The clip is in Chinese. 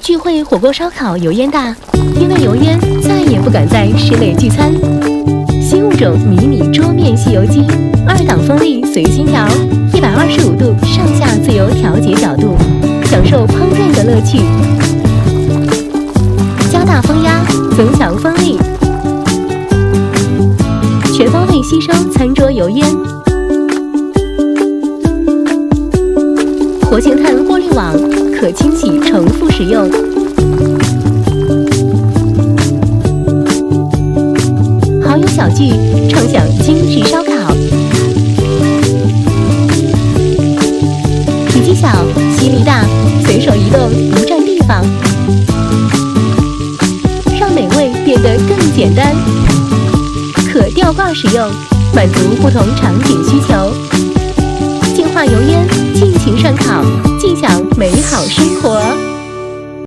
聚会、火锅、烧烤油烟大，因为油烟再也不敢在室内聚餐。新物种迷你桌面吸油机，2档风力随心调，125度上下自由调节角度，享受烹饪的乐趣。加大风压，增强风力，全方位吸收餐桌油烟。活性炭过滤网可清洗重复使用。好友小聚，畅享精致烧烤。体积小，吸力大，随手移动，不占地方，让美味变得更简单。可吊挂使用，满足不同场景需求。净化油烟，尽情涮烤，尽享美好生活。